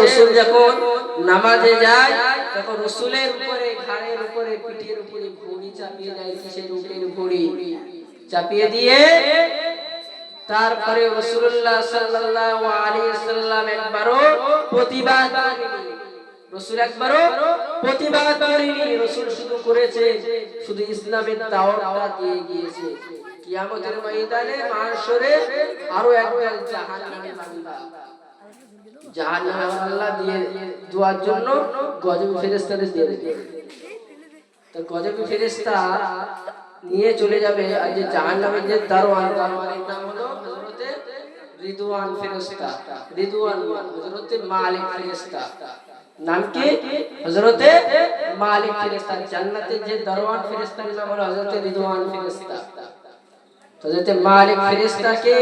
রাসূল যখন নামাজে যায় তখন রাসূলের উপরে ঘাড়ের উপরে পিঠের উপরে ঘড়ি চাপিয়ে দেয়, কিসের উটের ঘড়ি চাপিয়ে দিয়ে তারপরে রাসূলুল্লাহ সাল্লাল্লাহু আলাইহি সাল্লাম একবারও প্রতিবাদ করেনি। রাসূল একবারও প্রতিবাদ করেনি। রাসূল শুধু করেছে, শুধু ইসলামের দাওয়াতটা দিয়ে গিয়েছে। কিয়ামতের ময়দানে মাহশরে আরো একদল জাহান্নামী বান্দা, জাহান্নামে আল্লাহ দিয়ে দুয়ার জন্য গজব ফেরেশতাদের দিয়ে দেবে। তো গজব ফেরেশতা নিয়ে চলে যাবে। আর যে জাহান্নামের যে দারোয়ান, দারোয়ানের নাম হলো হযরতে রিদওয়ান ফেরেশতা। রিদওয়ান হযরতে মালিক ফেরেশতা, নাম কি? হযরতে মালিক ফেরেশতা। জান্নাতের যে দারোয়ান ফেরেশতার নাম হলো হযরতে রিদওয়ান ফেরেশতা। হযরতে মালিক ফেরেশতাকে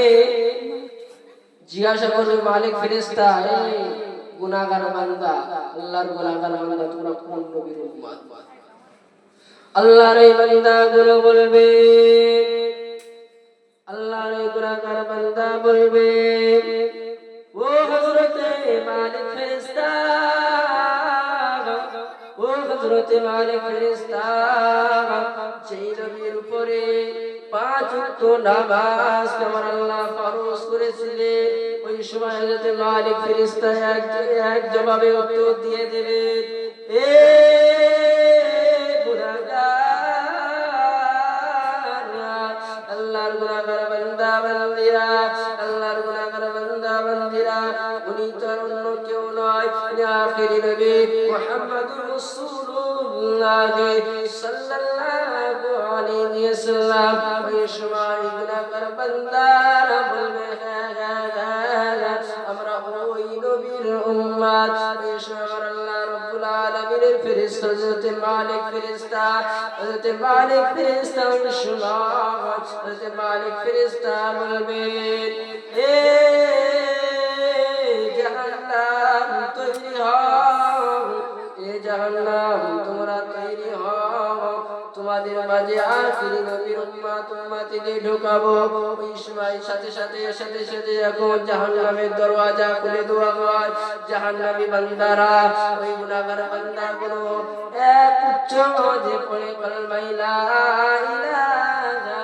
জিজ্ঞাসা করবে, মালিক ফেরেশতা, এই গুনাহগার বান্দা, আল্লাহর গুনাহগার বান্দা, তোমরা কোন নবীর উম্মত? আল্লাহর এই বান্দাগুলো বলবে, আল্লাহর এই গুনাহগার বান্দা বলবে, ও হযরতে মালিক ফেরেশতা, ও হযরতে মালিক ফেরেশতা, যেই নবীর উপরে 5 ওয়াক্ত নামাজ আমার আল্লাহ ফরজ করেছিলেন, ওই সময় হযরতে মালিক ফেরেশতা এক জবাবে উত্তর দিয়ে দেবে, এ আল্লাহর গুনাহগার বান্দা বান্দীরা, আল্লাহর গুনাহগার বান্দা বান্দীরা, উনি তো অন্য কেউ নয়, উনি আখিরি নবী মুহাম্মদুর রাসূলুল্লাহ সাল্লাল্লাহু আলাইহি ওয়াসাল্লাম। ওই সময় গুনাহগার বান্দারা বলবে, আমরা ওই নবীর উম্মত। ওই সময় আল্লাহ রাব্বুল আলামিনের ফেরেশতা হযরতে মালিক ফেরেশতা, হযরতে মালিক ফেরেশতা, ওই সময় হযরতে মালিক ফেরেশতা বলবেন, এ জাহান্নাম তৈরি হও, এ জাহান্নাম তোমরা তৈরি হও, তোমাদের মাঝে আখিরি নবীর উম্মত উম্মতিকে ঢোকাবো। ওই সময় সাথে সাথে এখন জাহান্নামের দরওয়াজা খুলে দেওয়া হয়। জাহান্নামী বান্দারা, ওই গুনাহগার বান্দাগুলো এক উচ্চ যে পড়ে কলমা লা ইলাহা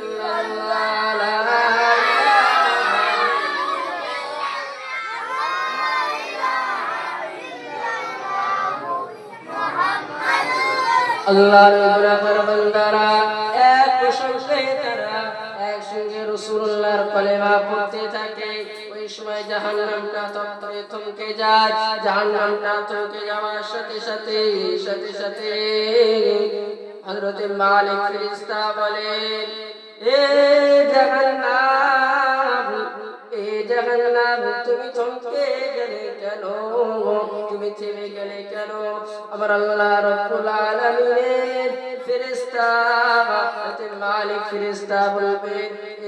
ইল্লাল্লাহ, লা আল্লাহর গুনাহগার বান্দারা একসঙ্গে রাসূলুল্লাহর কলেমা পড়তে থাকে। ওই সময় জাহান্নামটা তপ্তরে থমকে যায়। জাহান্নামটা থমকে যাওয়ার সাথে সাথে হযরতে মালিক ফেরেশতা বলেন, এ জাহান্নাম, এ জাহান্নাম, তুমি থমকে গেলে কেন? তুমি থেমে গেলে কেন? আমার আল্লাহ রাব্বুল আলামিনের ফেরেশতা হযরতে মালিক ফেরেশতা বলবে,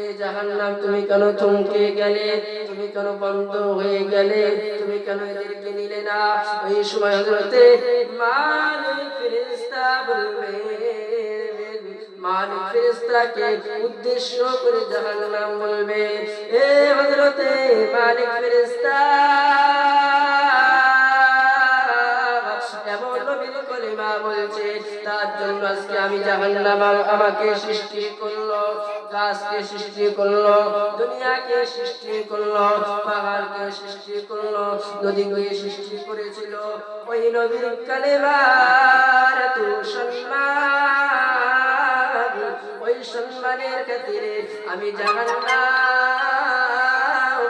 এ জাহান্নাম, তুমি কেন থমকে গেলে? তুমি কেন বন্ধ হয়ে গেলে? তুমি কেন এদেরকে নিলে না? ওই সময় হযরতে মালিক ফেরেশতা বলবে, মালিক ফেরেশতাকে উদ্দেশ্য করে জাহান্নাম বলবে, এ হযরতে মালিক ফেরেশতা, এমন নবীর কলিমা বলছে, তার জন্য আজকে আমি জাহান্নাম আমাকে সৃষ্টি করলো, গাছকে সৃষ্টি করলো, দুনিয়াকে সৃষ্টি করলো, পাহাড়কে সৃষ্টি করলো, নদীকে সৃষ্টি করেছিল। ওই নবীর কলিমার এত সম্মান, ওই সম্মানের খাতিরে আমি জাহান্নাম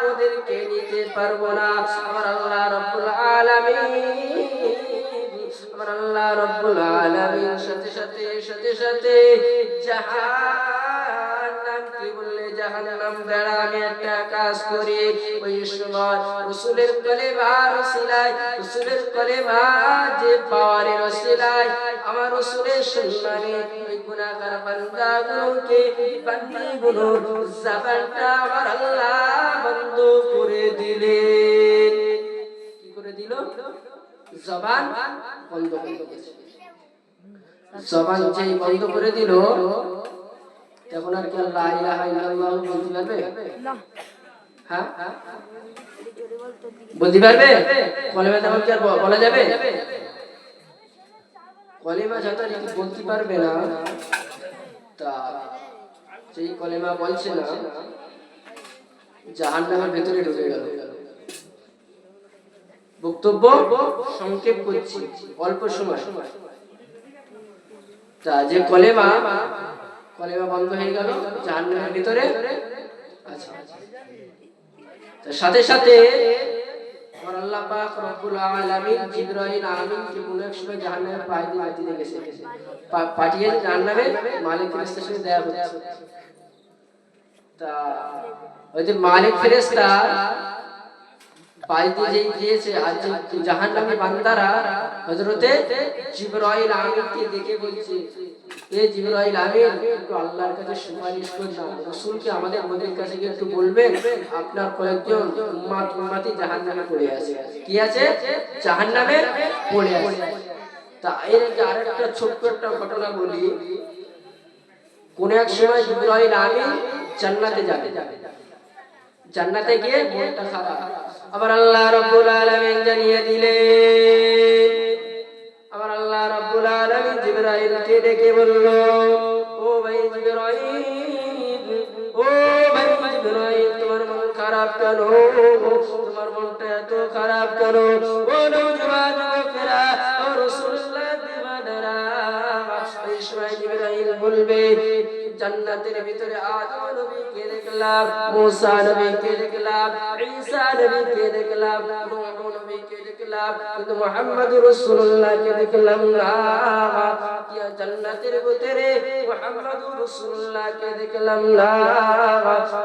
ওদেরকে নিতে পারবো না। আমার আল্লাহ রাব্বুল আলামিন, আমার আল্লাহ রাব্বুল আলামিন সাথে সাথে জাহান্নাম কি বললে, জাহান্নাম দ্বারা আমি একটা কাজ করি। ওই সময় রাসূলের কলেমার ওসিলায়, রাসূলের কলেমা যে পাওয়ারের ওসিলায়, আমার রাসূলের সম্মানে ওই গুনাহগার বান্দাগুলোকে, বান্দিগুলো জবানটা আমার আল্লাহ বন্ধ করে দিলেন। কি করে দিল? জবান বন্ধ করে দিয়েছে। জবান যেই বন্ধ করে দিল, তখন আর কি লা ইলাহা ইল্লাল্লাহ বলতে পারবে? হ্যাঁ বলতে পারবে? কলেমা তেমন কি আর বলা যাবে? কলেমা যত বলতে পারবে না, তা সেই কলেমা বলছে না, জাহান্নামের ভেতরে ঢুকে গেল। বক্তব্য সংক্ষেপ করছি, অল্প সময়। তা যে কলেমা বন্ধ হয়ে গেল জাহান্নামের ভিতরে, আচ্ছা সাথে সাথে আল্লাহ পাক রব্বুল আলামিন জিবরাইল আমিনকে কোন এক সময় জাহান্নামের পায়ে দিয়ে গেছে, পাঠিয়ে জাহান্নামের মালিক ফেরেশতার সাথে দেখা হচ্ছে। তা ওই যে মালিক ফেরেশতা পায়ে দিয়ে গিয়েছে, আর যে জাহান্নামী বান্দারা হযরতে জিবরাইল আমিনকে দেখে বলছে, এ জিবরাইল আমিন, একটু আল্লাহর কাছে সুপারিশ করুন, রাসূলকে আমাদের কাছে গিয়ে একটু বলবেন আপনার কয়েকজন উম্মতি জাহান্নামে পড়ে আছে। কি আছে? জাহান্নামে পড়ে আছে। তা এর আরেকটা ছোট্ট একটা ঘটনা বলি। কোন এক সময় জিবরাইল আমিন জান্নাতে যাবে, জান্নাতে গিয়ে মনটা খারাপ, আবার আল্লাহ রাব্বুল আলামিন জানিয়ে দিলেন, আবার আল্লাহ রাব্বুল আলামিন জিবরাইলকে ডেকে বলল, ও ভাই জিবরাইল, ও ভাই জিবরাইল, তোমার মন খারাপ কেন? তোমার মনটা এত খারাপ কেন? ও নওজওয়ান যুবকেরা, ও রাসূলুল্লাহ দিওয়ানারা, এই সময় জিবরাইল বলবে, জান্নাতের ভিতরে আদম নবীকে দেখলাম, মুসা নবীকে দেখলাম, ঈসা নবীকে দেখলাম, নূহ নবীকে দেখলাম, কিন্তু মুহাম্মদুর রাসূলুল্লাহকে দেখলাম না। জান্নাতের ভিতরে মুহাম্মদুর রাসূলুল্লাহকে দেখলাম না।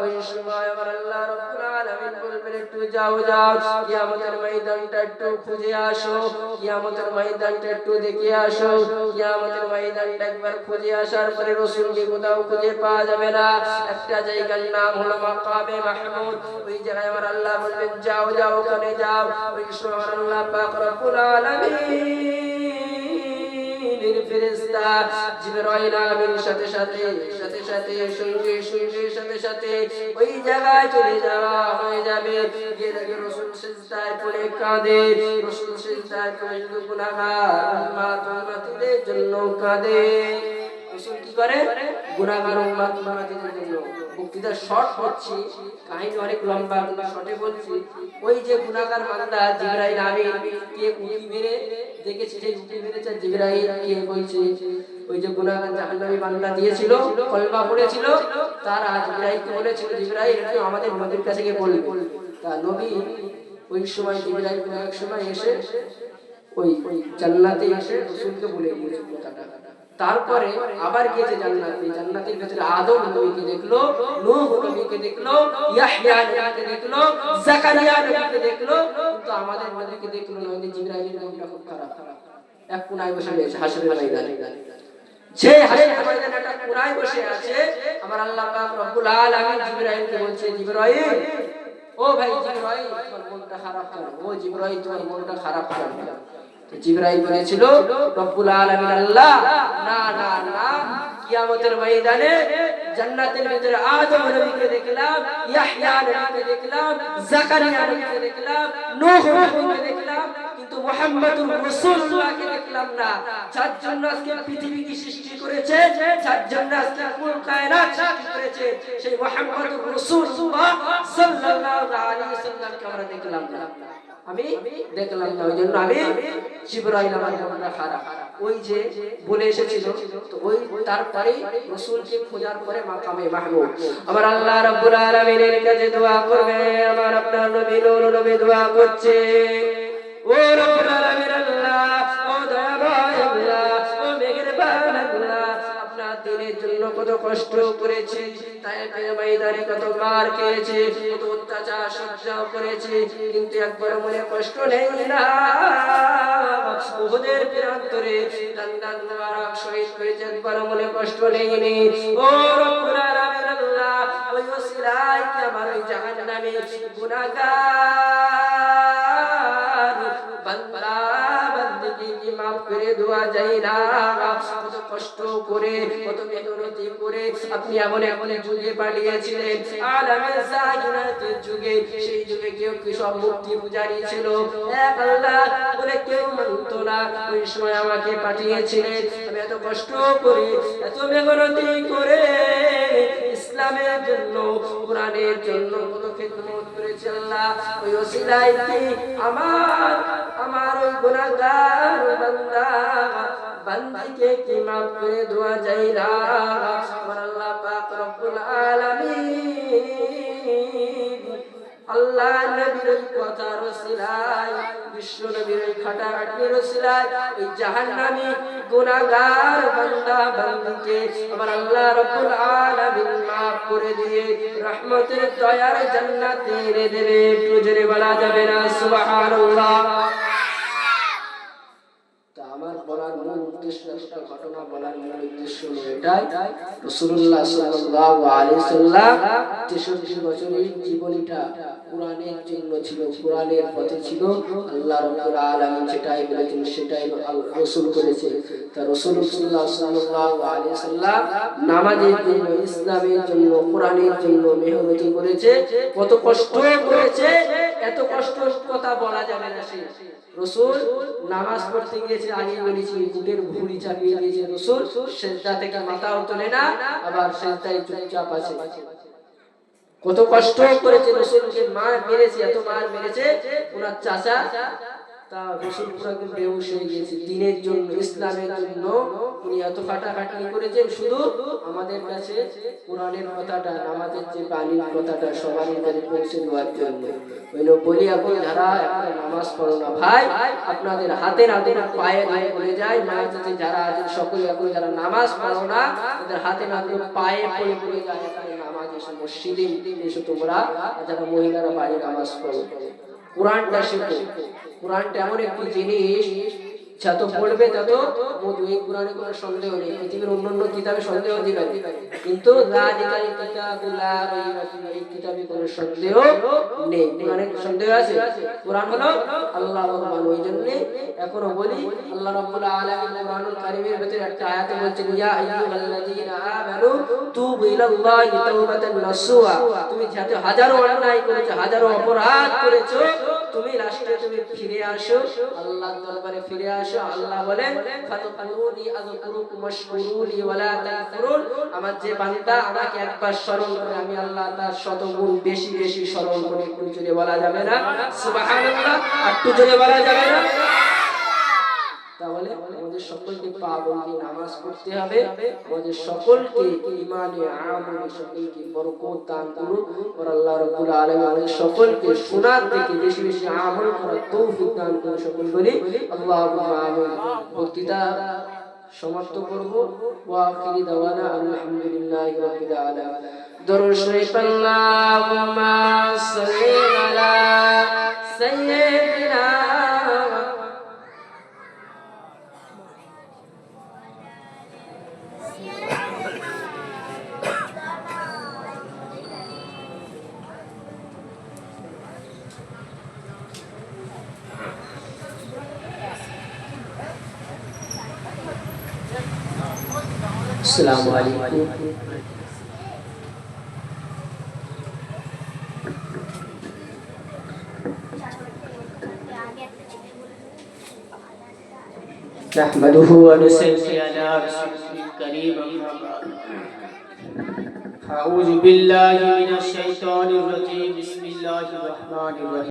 ওই সময় আবার আল্লাহ রাব্বুল আলামিন বলবেন, একটু যাও কিয়ামতের ময়দানটা একটু খুঁজে আসো, কিয়ামতের ময়দানটা একটু দেখে আসো। কিয়ামতের ময়দানটা একবার খুঁজে আসার পরে রাসূলকে কোথাও খুঁজে পাওয়া যাবে না। একটা জায়গার নাম হলো মাকামে মাহমুদ। ওই জায়গায় আমার আল্লাহ বলবেন, যাও ওখানে যাও। ওই সময় আল্লাহ পাক রব্বুল আলামিনের ফেরেশতা জিবরাইল আমিনের সাথে সাথে ওই জায়গায় চলে যাওয়া হয়ে যাবে। গিয়ে দেখে রাসূল সিজদায় পড়ে কাঁদে। রাসূল সিজদায় পড়ে শুধু গুনাহগার উম্মতদের জন্য কাঁদে। রাসূল কি করে? গুনাহগার উম্মতদের জন্য। বক্তৃতা শর্ট করছি, কাহিনী অনেক লম্বা, শর্টে বলছি। ওই যে গুনাহগার বান্দা জিবরাইল আমিন কে উকি মেরে দেখেছে, যে উকি মেরেছে জিবরাইল কে বলছে, ওই যে গুনাহগার জাহান্নামী বান্দা দিয়েছিল, কলমা পড়েছিল, তার জিবরাইলকে বলেছিল, জিবরাইল একটু আমাদের নবীর কাছে গিয়ে বলবে। তা নবী ওই সময় জিবরাইল এক সময় এসে ওই জান্নাতে এসে রাসূলকে বলে দিয়েছে কথাটা। তারপরে আবার গিয়েছে জান্নাতে, জান্নাতের ভিতরে আদম নবীকে দেখলো, নূহ নবীকে দেখলো, ইয়াহইয়া নবীকে দেখলো, জাকারিয়া নবীকে দেখলো, কিন্তু আমাদের নবীকে দেখলো না। ওই জিবরাইলের মনটা খুব খারাপ, এক কোণায় বসে রয়েছে হাসরের ময়দানে। যে হাসরের ময়দানে একটা কোণায় বসে আছে, আমার আল্লাহ পাক রব্বুল আলামিন জিবরাইলকে বলছে, জিবরাইল, ও ভাই জিবরাইল, তোমার মনটা খারাপ কেন? ও জিবরাইল, তোমার মনটা খারাপ কেন? জিবরাইল বলেছিল, রব্বুল আলামিন আল্লাহ, না না না, কিয়ামতের ময়দানে জান্নাতের ভিতরে আদম নবীকে দেখলাম, ইয়াহইয়া নবীকে দেখলাম, জাকারিয়া নবীকে দেখলাম, নূহ নবীকে দেখলাম, কিন্তু মুহাম্মদুর রাসূলুল্লাহকে দেখলাম না। যার জন্য আজকে পৃথিবীকে সৃষ্টি করেছে, যার জন্য আজকে কুল কায়নাত সৃষ্টি করেছে, সেই মুহাম্মদুর রাসূলুল্লাহ সাল্লাল্লাহু আলাইহি ওয়াসাল্লামকে আমরা দেখলাম না, আমি দেখলাম না। ওই জন্য আমি জিবরাইল আমার মনটা খারাপ, ওই যে বলে এসেছিল। তো ওই তারপরে রাসূলকে খোঁজার পরে মাকামে মাহমুদ আমার আল্লাহ রাব্বুল আলামিনের কাছে দোয়া করবে। আমার আপনার নবী নূর নবী দোয়া করছে, ও রব্বুল আলামিন আল্লাহ, ও দয়াময় আল্লাহ, ও মেহেরবান আল্লাহ, আপনার দিনের জন্য কত কষ্ট করেছি, তায়েফের ময়দানে কত মার খেয়েছি, কত অত্যাচার সহ্য করেছি, কিন্তু একবার মনে কষ্ট নেই না। উহুদের প্রান্তরে জান্নাত মুবারক শহীদ করেছে, একবার মনে কষ্ট নেই। ও রব্বুল আলামিন আল্লাহ, ওই ওসিলায় কি আমার ওই জাহান্নামী গুনাহগার বান্দা বান্দিকে মাফ করে দেওয়া যায় না। কত কষ্ট করে, কত মেহনতি করে আপনি এমন এমন যুগে পাঠিয়েছিলেন, আলামে জাহিরাতের যুগে। সেই যুগে কেউ কি সব মূর্তি পূজারী ছিল, এক আল্লাহ বলে কেউ মানত না। ওই সময় আমাকে পাঠিয়েছিলেন, আমি এত কষ্ট করে, এত মেহনতি করে ইসলামের জন্য, কোরআনের জন্য কত খিদমত করেছি আল্লাহ। ওই ওসিলায় কি আমার ওই গুনাহগার বান্দা বান্দিকে কি মাফ করে দেওয়া যায় না? আমার আল্লাহ পাক রব্বুল আলামিন আল্লাহ নবীর কথার ওসিলায়, বিশ্ব নবীর খাটাখাটির ওসিলায় এই জাহান্নামী গুনাহগার বান্দা বান্দিকে আমার আল্লাহ রব্বুল আলামিন মাফ করে দিয়ে রহমতের দয়ার জান্নাতে এনে দেবে। একটু জোরে বলা যাবে না সুবহানাল্লাহ? আমার বলার মূল উদ্দেশ্য, একটা ঘটনা বলার মূল উদ্দেশ্য হলো এটাই, রাসূলুল্লাহ সাল্লাল্লাহু আলাইহি সাল্লাম 63 বছরের জীবনীটা কোরআনের জন্য ছিল, কোরআনের পথে ছিল। আল্লাহ রাব্বুল আলামিন যেটাই বলেছেন সেটাই রাসূল করেছে। তা রাসূলুল্লাহ সাল্লাল্লাহু আলাইহি সাল্লাম নামাজের জন্য, ইসলামের জন্য, কোরআনের জন্য মেহনতি করেছে, কত কষ্ট করেছে। এত কষ্ট কথা বলা যাবে না। সে রাসূল নামাজ পড়তে গিয়েছে, আগে বলেছি বুকের ভুঁড়ি চাপিয়ে দিয়েছে রাসূল, সিজদা থেকে মাথাও তোলে না, আবার সিজদায় চুপচাপ আছে। কত কষ্ট করেছে রাসূলকে, মার মেরেছে, এত মার মেরেছে ওনার চাচা, তা রাসূল পুরো বেহুশ হয়ে গিয়েছে। দ্বীনের জন্য, ইসলামের জন্য উনি এত খাটাখাটনি করেছেন, শুধু আমাদের কাছে কোরআনের কথাটা, নামাজের যে বাণীর কথাটা সবারই কাছে পৌঁছে দেওয়ার জন্য। ওইলো বলি, আপনি যারা একটা নামাজ পড়ো না ভাই, আপনাদের হাতে নাতে পায়ে ধরে পড়ে যায়, মাঝে যারা আছেন সকলে, এখন যারা নামাজ পড়ো না তাদের হাতে নাতে পায়ে পড়ে পড়ে যায়। নামাজ এসে মসজিদে এসে তোমরা, যারা মহিলারা বাড়ি নামাজ পড়ো, কোরআনটা শেখো। কোরআনটা এমন একটি জিনিস, যত পড়বে তত মধু। এই কোরআনে কোনো সন্দেহ নেই, পৃথিবীর অন্যান্য কিতাবে সন্দেহ দিবেন, কিন্তু এই কিতাবে কোনো সন্দেহ নেই। কোরআনে সন্দেহ আছে? কোরআন হলো আল্লাহর রহমান। ওই জন্য এখনো বলি, আল্লাহ রাব্বুল আলামিন কোরআনুল কারীমের ভিতরে একটা আয়াতে বলছেন, ইয়া আইয়ুহাল্লাযীনা আমানু তুবু ইলাল্লাহি তাওবাতান নাসুহা। তুমি যত হাজারো অন্যায় করেছো, হাজারো অপরাধ করেছো, তুমি লাস্টে তুমি ফিরে আসো, আল্লাহর দরবারে ফিরে আসো। আল্লাহ বলেন, ফাতকুরুনি আযকুরুকুম ওয়াশকুরুলি ওয়ালা তাকফুরুন। আমার যে বান্দা আমাকে একবার স্মরণ করে, আমি আল্লাহ তার শতগুণ বেশি বেশি স্মরণ করে। একটু জোরে বলা যাবে না সুবহানাল্লাহ? একটু জোরে বলা যাবে না? তাহলে আমাদের সকলকে পাবন্দি নামাজ পড়তে হবে, আমাদের সকলকে ঈমানে আমলে সকলকে বরকত দান করুন। আর আল্লাহ রাব্বুল আলামিন আমাদের সকলকে শোনার থেকে বেশি বেশি আমল করার তৌফিক দান করুন। সকল বলি আল্লাহুম্মা আমিন। বক্তৃতা সমাপ্ত করব। ওয়া আখিরি দাওয়ানা আলহামদুলিল্লাহি রাব্বিল আলামিন। দরুদ শরীফ। আল্লাহুম্মা সাল্লি আলা সাইয়্যিদিনা السلام عليكم. نحمده ونصلي على رسوله الكريم. أعوذ بالله من الشيطان الرجيم. بسم الله الرحمن الرحيم.